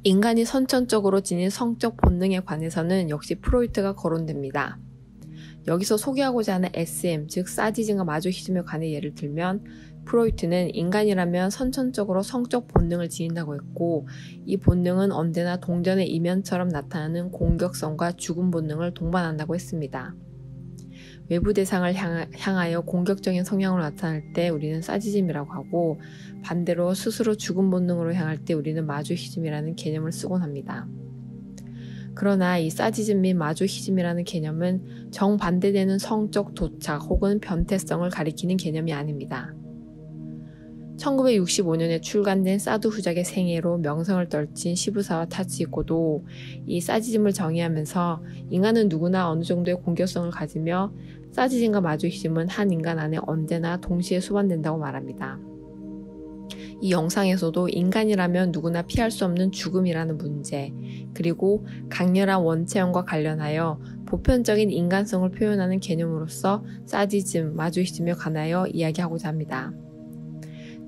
인간이 선천적으로 지닌 성적 본능에 관해서는 역시 프로이트가 거론됩니다. 여기서 소개하고자 하는 SM, 즉 사디즘과 마조히즘에 관해 예를 들면 프로이트는 인간이라면 선천적으로 성적 본능을 지닌다고 했고 이 본능은 언제나 동전의 이면처럼 나타나는 공격성과 죽음 본능을 동반한다고 했습니다. 외부 대상을 향하여 공격적인 성향으로 나타날 때 우리는 사디즘이라고 하고 반대로 스스로 죽음 본능으로 향할 때 우리는 마조히즘이라는 개념을 쓰곤 합니다. 그러나 이 사디즘 및 마조히즘이라는 개념은 정반대되는 성적 도착 혹은 변태성을 가리키는 개념이 아닙니다. 1965년에 출간된 사두 후작의 생애로 명성을 떨친 시부사와 타치히코도 이 사디즘을 정의하면서 인간은 누구나 어느 정도의 공격성을 가지며 사디즘과 마조히즘은 한 인간 안에 언제나 동시에 수반된다고 말합니다. 이 영상에서도 인간이라면 누구나 피할 수 없는 죽음이라는 문제, 그리고 강렬한 원체형과 관련하여 보편적인 인간성을 표현하는 개념으로서 사디즘, 마조히즘에 관하여 이야기하고자 합니다.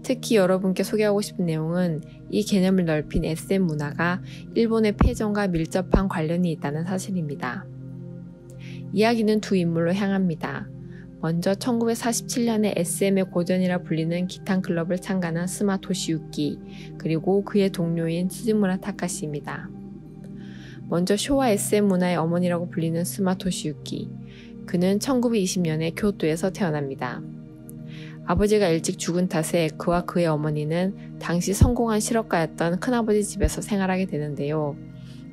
특히 여러분께 소개하고 싶은 내용은 이 개념을 넓힌 SM 문화가 일본의 패전과 밀접한 관련이 있다는 사실입니다. 이야기는 두 인물로 향합니다. 먼저 1947년에 SM의 고전이라 불리는 기탄 클럽을 창간한 스마 토시유키, 그리고 그의 동료인 츠즈무라 타카시입니다. 먼저 쇼와 SM 문화의 어머니라고 불리는 스마 토시유키, 그는 1920년에 교토에서 태어납니다. 아버지가 일찍 죽은 탓에 그와 그의 어머니는 당시 성공한 실업가였던 큰아버지 집에서 생활하게 되는데요.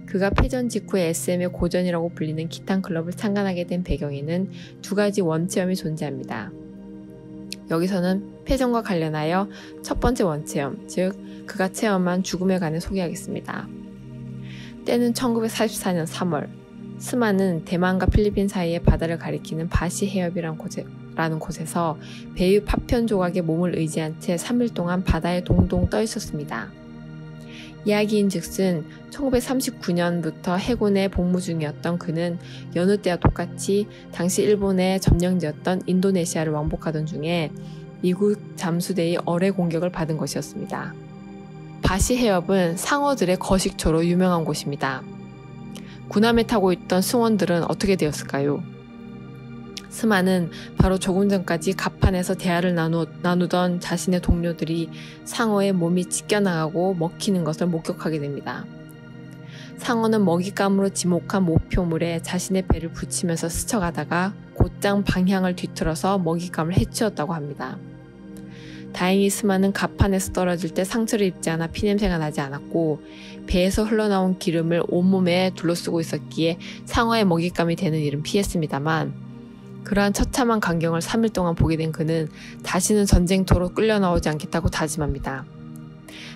그가 패전 직후에 SM의 고전이라고 불리는 기탄 클럽을 창간하게 된 배경에는 두 가지 원체험이 존재합니다. 여기서는 패전과 관련하여 첫 번째 원체험, 즉 그가 체험한 죽음에 관해 소개하겠습니다. 때는 1944년 3월, 스마는 대만과 필리핀 사이의 바다를 가리키는 바시 해협이라는 곳에서 배의 파편 조각에 몸을 의지한 채 3일 동안 바다에 동동 떠 있었습니다. 이야기인즉슨 1939년부터 해군에 복무 중이었던 그는 여느 때와 똑같이 당시 일본의 점령지였던 인도네시아를 왕복하던 중에 미국 잠수대의 어뢰 공격을 받은 것이었습니다. 바시 해협은 상어들의 거식처로 유명한 곳입니다. 군함에 타고 있던 승원들은 어떻게 되었을까요? 스마는 바로 조금 전까지 갑판에서 대화를 나누던 자신의 동료들이 상어의 몸이 찢겨나가고 먹히는 것을 목격하게 됩니다. 상어는 먹잇감으로 지목한 목표물에 자신의 배를 붙이면서 스쳐가다가 곧장 방향을 뒤틀어서 먹잇감을 해치웠다고 합니다. 다행히 스마는 갑판에서 떨어질 때 상처를 입지 않아 피냄새가 나지 않았고 배에서 흘러나온 기름을 온몸에 둘러쓰고 있었기에 상어의 먹잇감이 되는 일은 피했습니다만 그러한 처참한 광경을 3일 동안 보게 된 그는 다시는 전쟁터로 끌려 나오지 않겠다고 다짐합니다.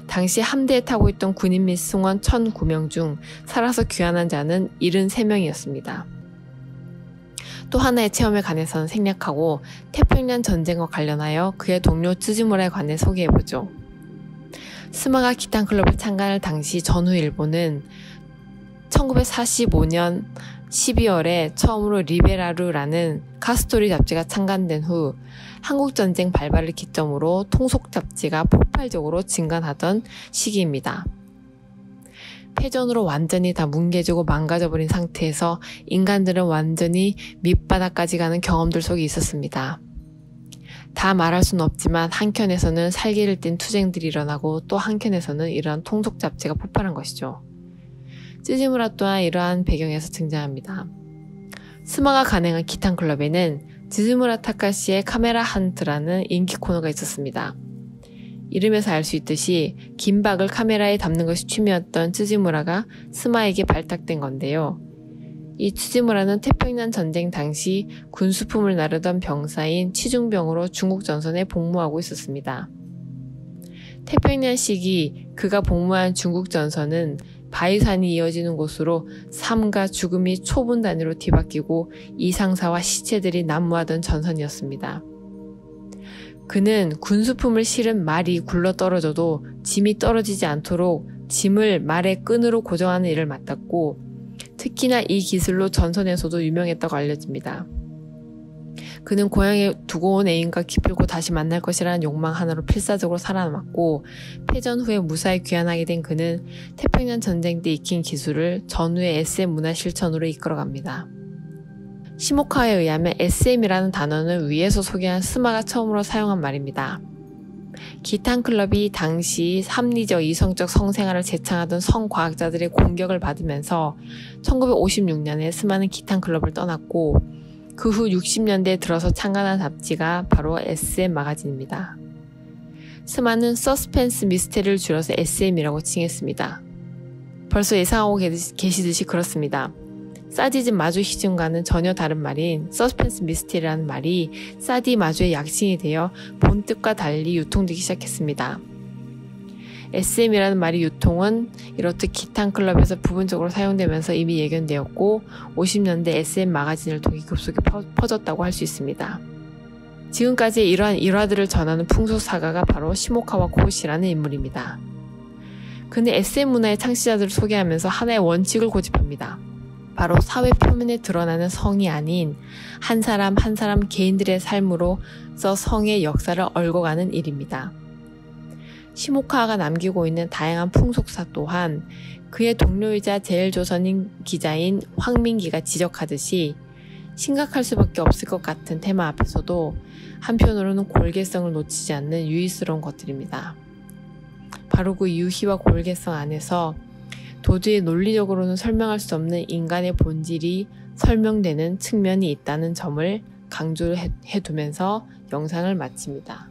당시 함대에 타고 있던 군인 및 승원 1,009명 중 살아서 귀환한 자는 73명이었습니다. 또 하나의 체험에 관해서는 생략하고 태평양 전쟁과 관련하여 그의 동료 츠즈무라에 관해 소개해보죠. 스마가 기탄 클럽을 창간할 당시 전후 일본은 1945년 12월에 처음으로 리베라루라는 카스토리 잡지가 창간된 후 한국전쟁 발발을 기점으로 통속 잡지가 폭발적으로 증가하던 시기입니다. 패전으로 완전히 다 뭉개지고 망가져버린 상태에서 인간들은 완전히 밑바닥까지 가는 경험들 속에 있었습니다. 다 말할 수는 없지만 한켠에서는 살기를 뗀 투쟁들이 일어나고 또 한켠에서는 이러한 통속 잡지가 폭발한 것이죠. 츠즈무라 또한 이러한 배경에서 등장합니다. 스마가 간행한 기탄 클럽에는 츠즈무라 타카시의 카메라 헌트라는 인기 코너가 있었습니다. 이름에서 알 수 있듯이 긴박을 카메라에 담는 것이 취미였던 츠즈무라가 스마에게 발탁된 건데요. 이 츠즈무라는 태평양 전쟁 당시 군수품을 나르던 병사인 치중병으로 중국 전선에 복무하고 있었습니다. 태평양 시기 그가 복무한 중국 전선은 바위산이 이어지는 곳으로 삶과 죽음이 초분 단위로 뒤바뀌고 이상사와 시체들이 난무하던 전선이었습니다. 그는 군수품을 실은 말이 굴러 떨어져도 짐이 떨어지지 않도록 짐을 말의 끈으로 고정하는 일을 맡았고 특히나 이 기술로 전선에서도 유명했다고 알려집니다. 그는 고향에 두고 온 애인과 기필코 다시 만날 것이라는 욕망 하나로 필사적으로 살아남았고, 패전 후에 무사히 귀환하게 된 그는 태평양 전쟁 때 익힌 기술을 전후의 SM 문화 실천으로 이끌어갑니다. 시모카와에 의하면 SM이라는 단어는 위에서 소개한 스마가 처음으로 사용한 말입니다. 기탄 클럽이 당시 합리적 이성적 성생활을 제창하던 성과학자들의 공격을 받으면서 1956년에 스마는 기탄 클럽을 떠났고, 그 후 60년대에 들어서 창간한 잡지가 바로 SM 마가진입니다. 스마는 서스펜스 미스테리를 줄여서 SM이라고 칭했습니다. 벌써 예상하고 계시듯이 그렇습니다. 사디즘 마조히즘과는 전혀 다른 말인 서스펜스 미스테리라는 말이 사디 마조의 약칭이 되어 본 뜻과 달리 유통되기 시작했습니다. SM이라는 말이 유통은 이렇듯 기탄 클럽에서 부분적으로 사용되면서 이미 예견되었고 50년대 SM 마가진을 통해 급속히 퍼졌다고 할 수 있습니다. 지금까지 이러한 일화들을 전하는 풍속사가가 바로 시모카와 코우시라는 인물입니다. 그는 SM 문화의 창시자들을 소개하면서 하나의 원칙을 고집합니다. 바로 사회 표면에 드러나는 성이 아닌 한 사람 한 사람 개인들의 삶으로서 성의 역사를 얽어가는 일입니다. 시모카와가 남기고 있는 다양한 풍속사 또한 그의 동료이자 제일조선인 기자인 황민기가 지적하듯이 심각할 수밖에 없을 것 같은 테마 앞에서도 한편으로는 골개성을 놓치지 않는 유의스러운 것들입니다. 바로 그 유희와 골개성 안에서 도저히 논리적으로는 설명할 수 없는 인간의 본질이 설명되는 측면이 있다는 점을 강조해 두면서 영상을 마칩니다.